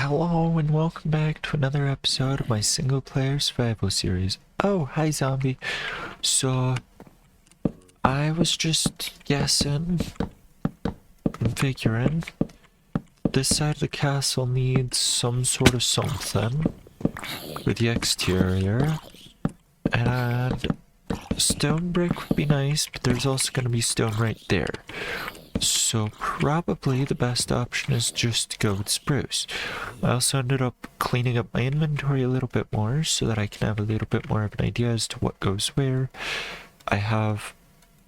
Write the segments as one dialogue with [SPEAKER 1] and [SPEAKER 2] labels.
[SPEAKER 1] Hello and welcome back to another episode of my single player survival series. Oh, hi zombie. So, I was just guessing and figuring this side of the castle needs some sort of something for the exterior. And stone brick would be nice, but there's also going to be stone right there. So probably the best option is just to go with spruce. I also ended up cleaning up my inventory a little bit more so that I can have a little bit more of an idea as to what goes where. I have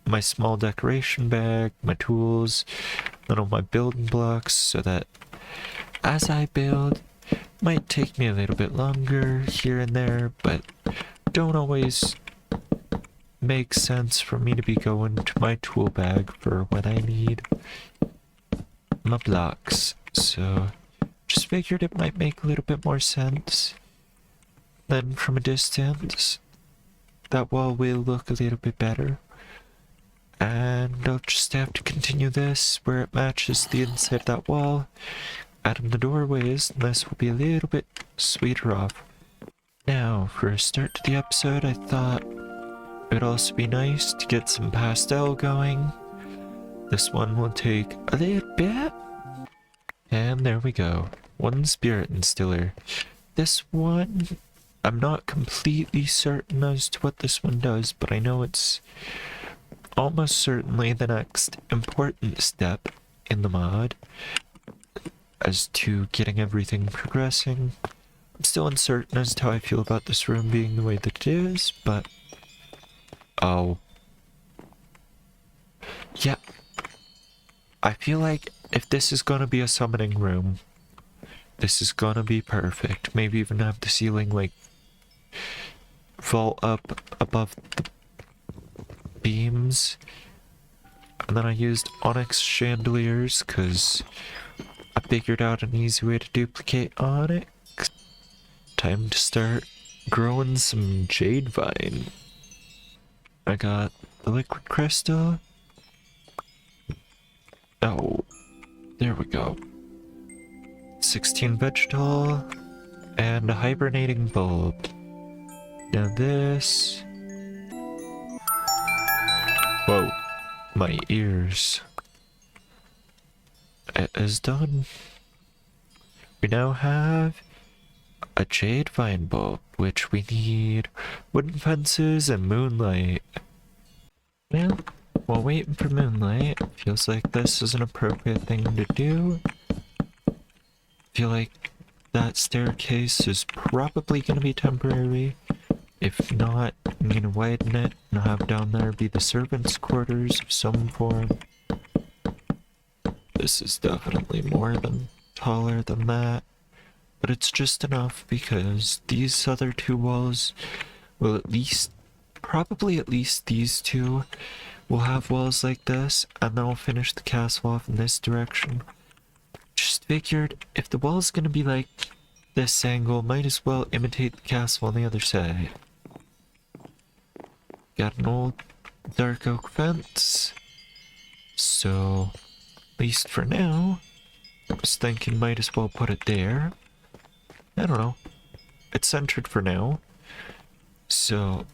[SPEAKER 1] my small decoration bag, my tools, then all my building blocks so that as I build, it might take me a little bit longer here and there, but don't always make sense for me to be going to my tool bag for when I need my blocks. So just figured it might make a little bit more sense. Then from a distance, that wall will look a little bit better. And I'll just have to continue this where it matches the inside of that wall. Add in the doorways, and this will be a little bit sweeter off. Now, for a start to the episode, I thought it would also be nice to get some pastel going. This one will take a little bit. And there we go. One spirit instiller. This one, I'm not completely certain as to what this one does, but I know it's almost certainly the next important step in the mod as to getting everything progressing. I'm still uncertain as to how I feel about this room being the way that it is, but oh. Yeah. I feel like if this is gonna be a summoning room, this is gonna be perfect. Maybe even have the ceiling, like, vault up above the beams. And then I used onyx chandeliers, because I figured out an easy way to duplicate onyx. Time to start growing some jade vine. I got the liquid crystal. Oh, there we go. 16 vegetal and a hibernating bulb. Now this. Whoa, my ears. It is done. We now have a jade vine bulb, which we need wooden fences and moonlight. Well, while waiting for moonlight, feels like this is an appropriate thing to do. Feel like that staircase is probably going to be temporary. If not, I'm going to widen it and have down there be the servants' quarters of some form. This is definitely more than taller than that, but it's just enough because these other two walls will probably at least these two will have walls like this, and then I'll finish the castle off in this direction. Just figured if the wall's gonna be like this angle, might as well imitate the castle on the other side. Got an old dark oak fence, so at least for now, I was thinking might as well put it there. I don't know. It's centered for now. So,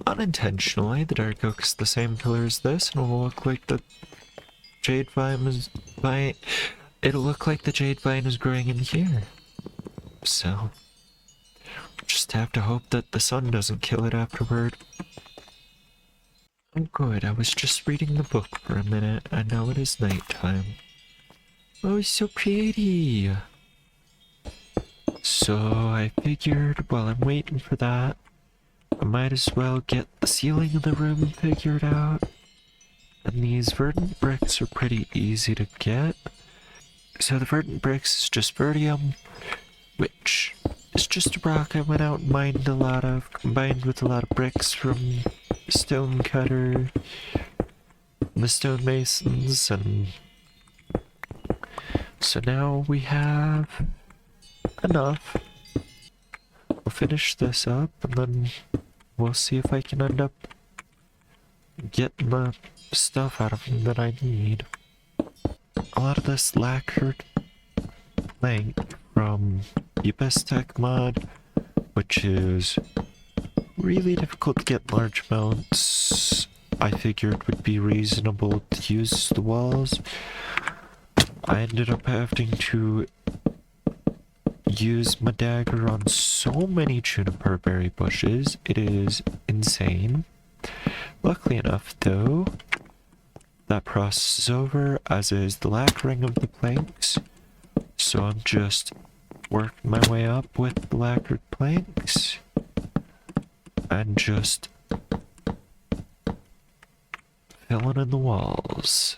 [SPEAKER 1] unintentionally, the dark oak is the same color as this, and it'll look like the jade vine is it'll look like the jade vine is growing in here. So, just have to hope that the sun doesn't kill it afterward. Oh good, I was just reading the book for a minute, and now it is nighttime. Oh, it's so pretty! So I figured while I'm waiting for that, I might as well get the ceiling of the room figured out. And these verdant bricks are pretty easy to get. So the verdant bricks is just verdium, which is just a rock I went out and mined a lot of, combined with a lot of bricks from the stone cutter, and the stonemasons, and so now we have enough. We'll finish this up and then we'll see if I can end up getting the stuff out of them that I need. A lot of this lacquered plank from the best tech mod, which is really difficult to get large amounts. I figured would be reasonable to use the walls. I ended up having to use my dagger on so many juniper berry bushes. It is insane. Luckily enough, though, that process is over, as is the lacquering of the planks. So I'm just working my way up with the lacquered planks and just filling in the walls.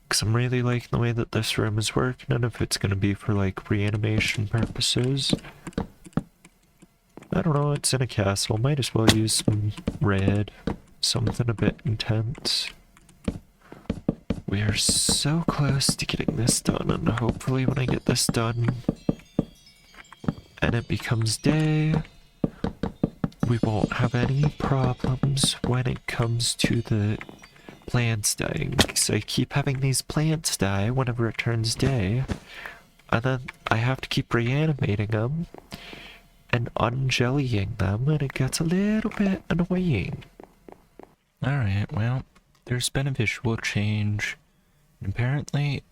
[SPEAKER 1] Because I'm really liking the way that this room is working, and if it's going to be for like reanimation purposes, I don't know, it's in a castle, might as well use some red, something a bit intense. We are so close to getting this done, and hopefully when I get this done and it becomes day, we won't have any problems when it comes to the plants dying, because I keep having these plants die whenever it turns day, and then I have to keep reanimating them and unjellying them, and it gets a little bit annoying. Alright, well, there's been a visual change. Apparently,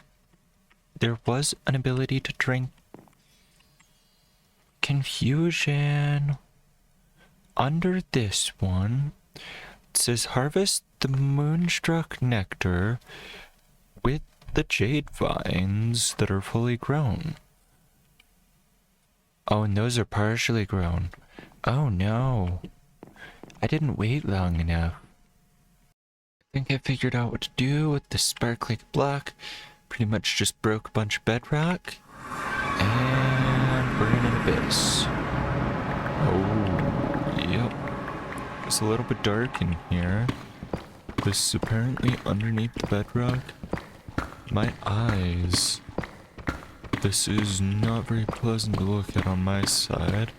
[SPEAKER 1] there was an ability to drink confusion. Under this one, it says harvest the moonstruck nectar with the jade vines that are fully grown. Oh, and those are partially grown. Oh no. I didn't wait long enough. I think I figured out what to do with the sparkly block. Pretty much just broke a bunch of bedrock. And we're in an abyss. Oh, yep. It's a little bit dark in here. This is apparently underneath the bedrock. My eyes. This is not very pleasant to look at on my side.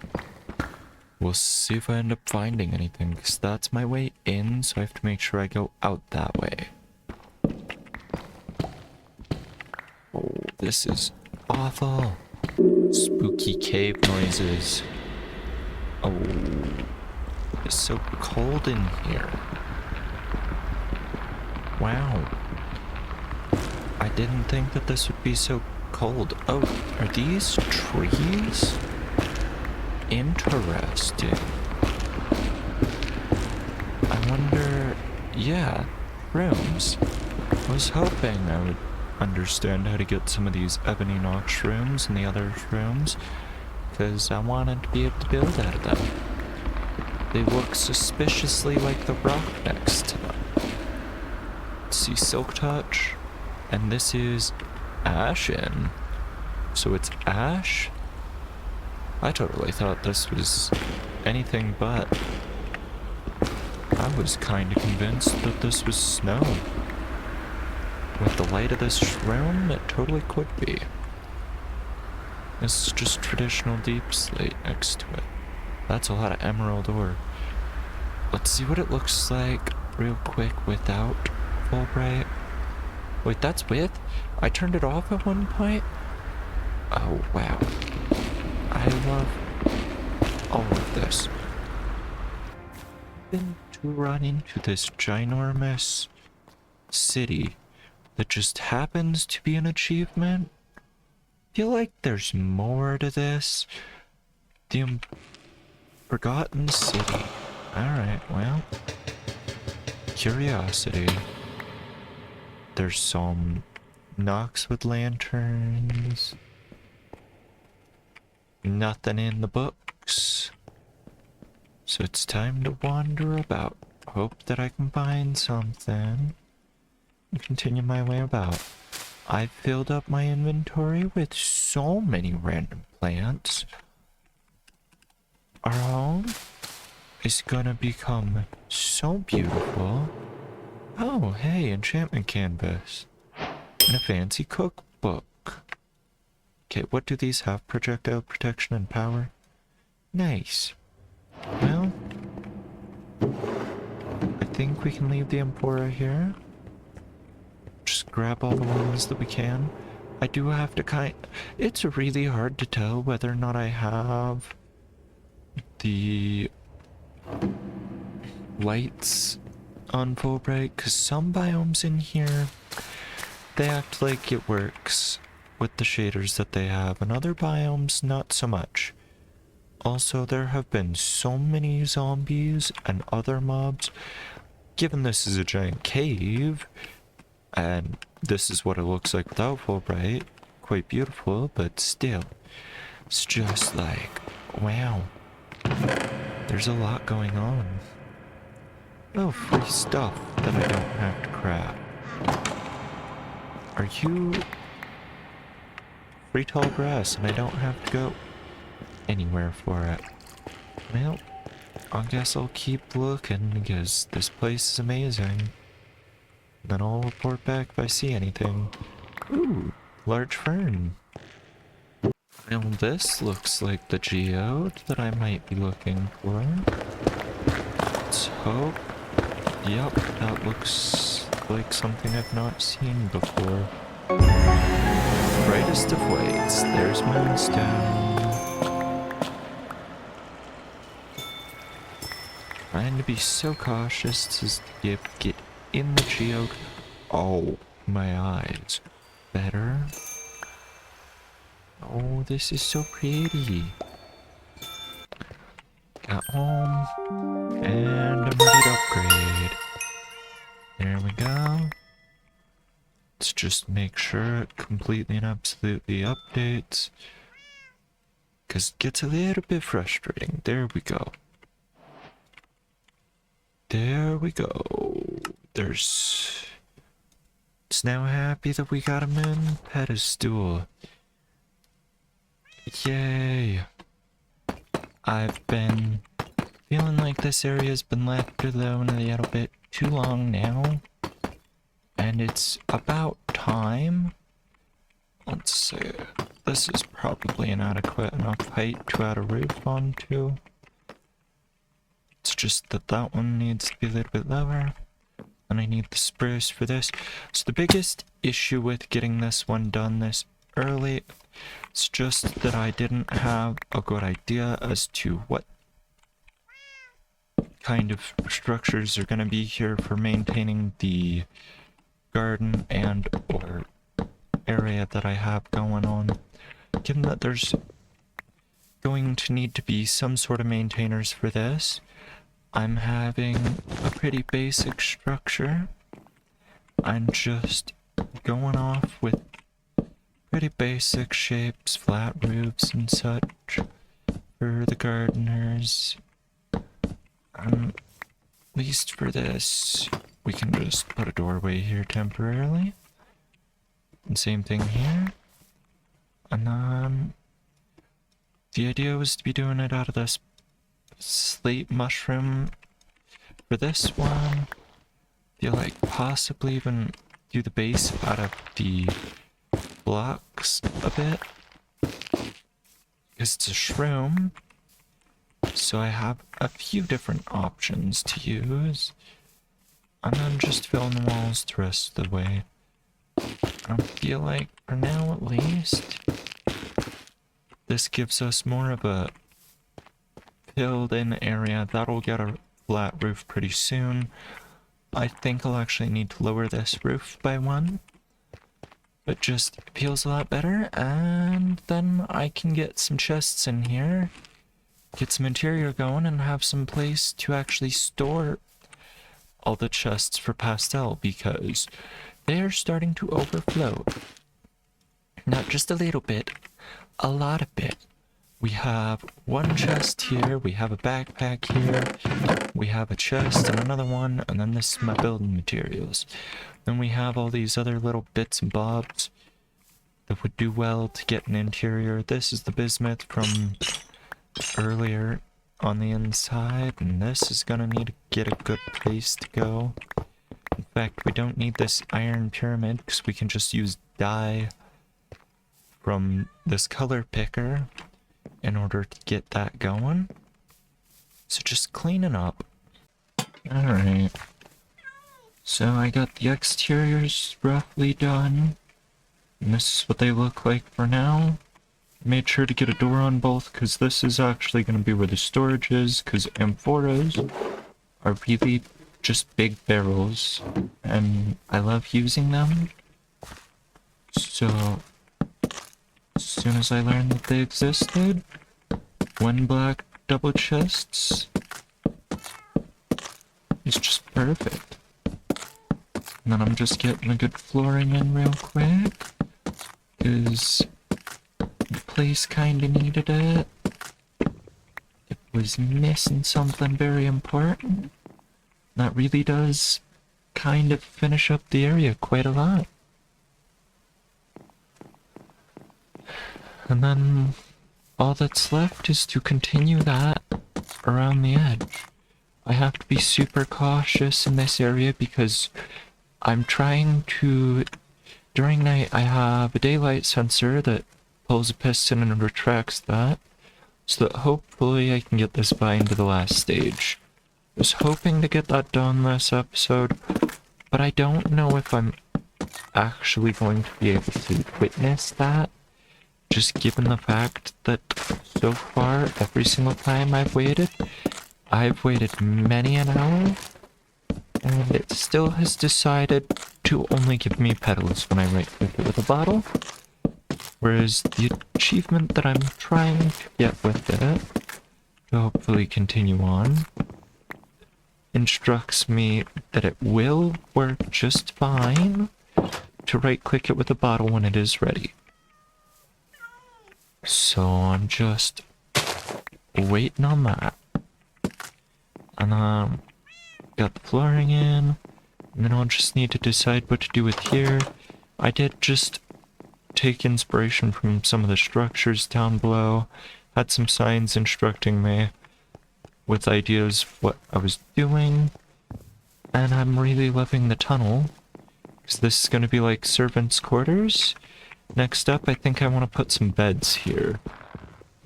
[SPEAKER 1] We'll see if I end up finding anything, because that's my way in, so I have to make sure I go out that way. Oh, this is awful. Spooky cave noises. Oh, it's so cold in here. Wow. I didn't think that this would be so cold. Oh, are these trees? Interesting. I wonder... yeah, rooms. I was hoping I would understand how to get some of these ebony notch rooms and the other rooms, because I wanted to be able to build out of them. They look suspiciously like the rock next to them. Let's see, Silk Touch, and this is Ashen. So it's ash? I totally thought this was anything but. I was kind of convinced that this was snow. With the light of this room, it totally could be. This is just traditional deep slate next to it. That's a lot of emerald ore. Let's see what it looks like real quick without Fulbright. Wait, that's with? I turned it off at one point? Oh, wow. I love all of this. Been to run into this ginormous city that just happens to be an achievement. Feel like there's more to this. The Forgotten City. Alright, well. Curiosity. There's some knocks with lanterns. Nothing in the books. So it's time to wander about. Hope that I can find something. And continue my way about. I've filled up my inventory with so many random plants. Our home is gonna become so beautiful. Oh, hey, enchantment canvas. And a fancy cookbook. Okay, what do these have? Projectile protection and power? Nice. Well, I think we can leave the Amphora here. Just grab all the ones that we can. I do have to it's really hard to tell whether or not I have the lights on full bright, because some biomes in here, they act like it works with the shaders that they have, and other biomes, not so much. Also, there have been so many zombies and other mobs. Given this is a giant cave, and this is what it looks like without full bright, quite beautiful, but still, it's just like, wow, there's a lot going on. Oh, free stuff that I don't have to craft. Are you free tall grass and I don't have to go anywhere for it? Well, I guess I'll keep looking because this place is amazing. Then I'll report back if I see anything. Ooh, large fern. Well, this looks like the geode that I might be looking for. Let's hope. Yep, that looks like something I've not seen before. Brightest of whites, there's moonstone. Trying to be so cautious to get in the geode. Oh, my eyes. Better. Oh, this is so pretty. Got home. And I'm ready to upgrade. There we go. Let's just make sure it completely and absolutely updates. Because it gets a little bit frustrating. There we go. There we go. It's now happy that we got him in pedestal. Yay. I've been feeling like this area's been left alone a little bit too long now. And it's about time. Let's see. This is probably an adequate enough height to add a roof onto. It's just that that one needs to be a little bit lower. And I need the spruce for this. So the biggest issue with getting this one done this early, it's just that I didn't have a good idea as to what kind of structures are going to be here for maintaining the garden and or area that I have going on. Given that there's going to need to be some sort of maintainers for this, I'm having a pretty basic structure. I'm just going off with pretty basic shapes, flat roofs and such for the gardeners. At least for this, we can just put a doorway here temporarily. And same thing here. And then the idea was to be doing it out of this slate mushroom for this one. Feel like possibly even do the base out of the blocks a bit, because it's a shroom, so I have a few different options to use, and then just fill in the walls the rest of the way. I feel like for now at least this gives us more of a filled in area. That'll get a flat roof pretty soon. I think I'll actually need to lower this roof by one, but just feels a lot better. And then I can get some chests in here, get some interior going, and have some place to actually store all the chests for pastel, because they're starting to overflow. Not just a little bit, a lot of it. We have one chest here, we have a backpack here, we have a chest and another one, and then this is my building materials. Then we have all these other little bits and bobs that would do well to get an interior. This is the bismuth from earlier on the inside, and this is gonna need to get a good place to go. In fact, we don't need this iron pyramid because we can just use dye from this color picker in order to get that going. So just cleaning up. Alright. So I got the exteriors roughly done. And this is what they look like for now. Made sure to get a door on both because this is actually going to be where the storage is, because amphoras are really just big barrels and I love using them. So as soon as I learned that they existed, one black double chests is just perfect. And then I'm just getting a good flooring in real quick because the place kinda needed it. It was missing something very important. That really does kind of finish up the area quite a lot. And then all that's left is to continue that around the edge. I have to be super cautious in this area because I'm trying to... During night, I have a daylight sensor that pulls a piston and retracts that, so that hopefully I can get this vine to the last stage. I was hoping to get that done this episode, but I don't know if I'm actually going to be able to witness that, just given the fact that so far, every single time I've waited many an hour, and it still has decided to only give me petals when I right click it with a bottle. Whereas the achievement that I'm trying to get with it, to hopefully continue on, instructs me that it will work just fine to right click it with a bottle when it is ready. So I'm just waiting on that. And got the flooring in, and then I'll just need to decide what to do with here. I did just take inspiration from some of the structures down below, had some signs instructing me with ideas of what I was doing, and I'm really loving the tunnel, because this is going to be like servants' quarters. Next up, I think I want to put some beds here.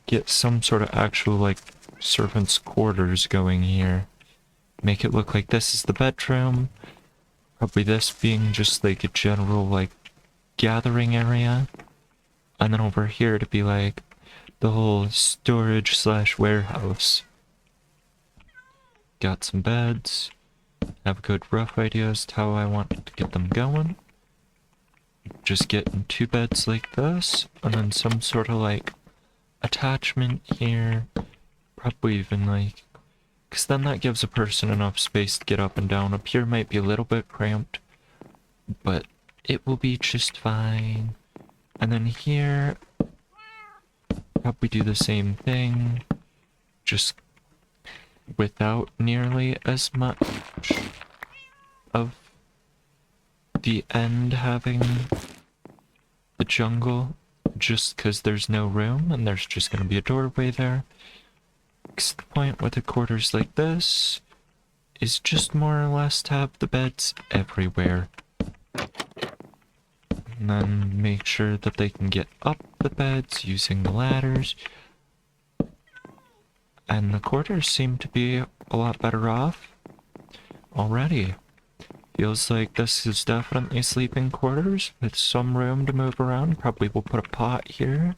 [SPEAKER 1] Get some sort of actual, like, servants' quarters going here. Make it look like this is the bedroom. Probably this being just like a general, like, gathering area. And then over here to be like the whole storage slash warehouse. Got some beds. Have a good rough idea as to how I want to get them going. Just getting 2 beds like this, and then some sort of like attachment here. Probably even like, because then that gives a person enough space to get up and down. Up here might be a little bit cramped, but it will be just fine. And then here, probably do the same thing, just without nearly as much of the end having the jungle, just because there's no room and there's just going to be a doorway there. Because the point with a quarters like this is just more or less to have the beds everywhere. And then make sure that they can get up the beds using the ladders. And the quarters seem to be a lot better off already. Feels like this is definitely sleeping quarters with some room to move around. Probably will put a pot here.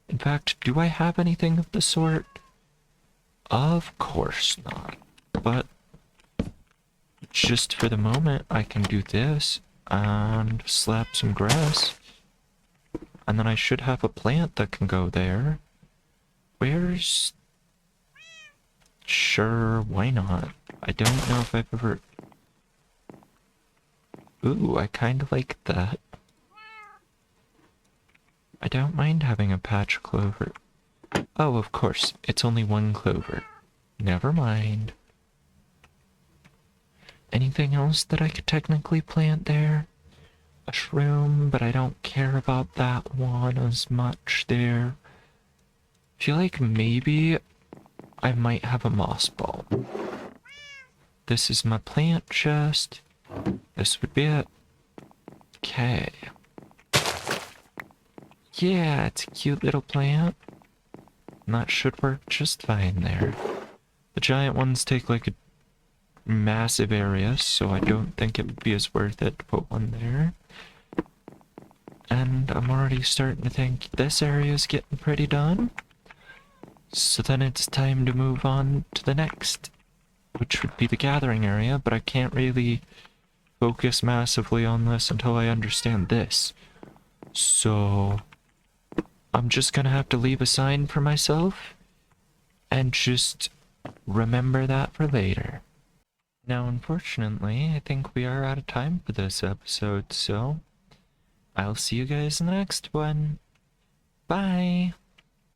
[SPEAKER 1] In fact, do I have anything of the sort? Of course not. But just for the moment, I can do this and slap some grass. And then I should have a plant that can go there. Where's... Sure, why not? I don't know if I've ever... Ooh, I kind of like that. I don't mind having a patch clover. Oh, of course, it's only 1 clover. Never mind. Anything else that I could technically plant there? A shroom, but I don't care about that one as much there. Feel like maybe I might have a moss ball. This is my plant chest. This would be it. Okay. Yeah, it's a cute little plant. And that should work just fine there. The giant ones take like a massive area, so I don't think it would be as worth it to put one there. and I'm already starting to think this area is getting pretty done. So then it's time to move on to the next, which would be the gathering area, but I can't really focus massively on this until I understand this. So I'm just gonna have to leave a sign for myself and just remember that for later. Now, unfortunately, I think we are out of time for this episode, so I'll see you guys in the next one. Bye!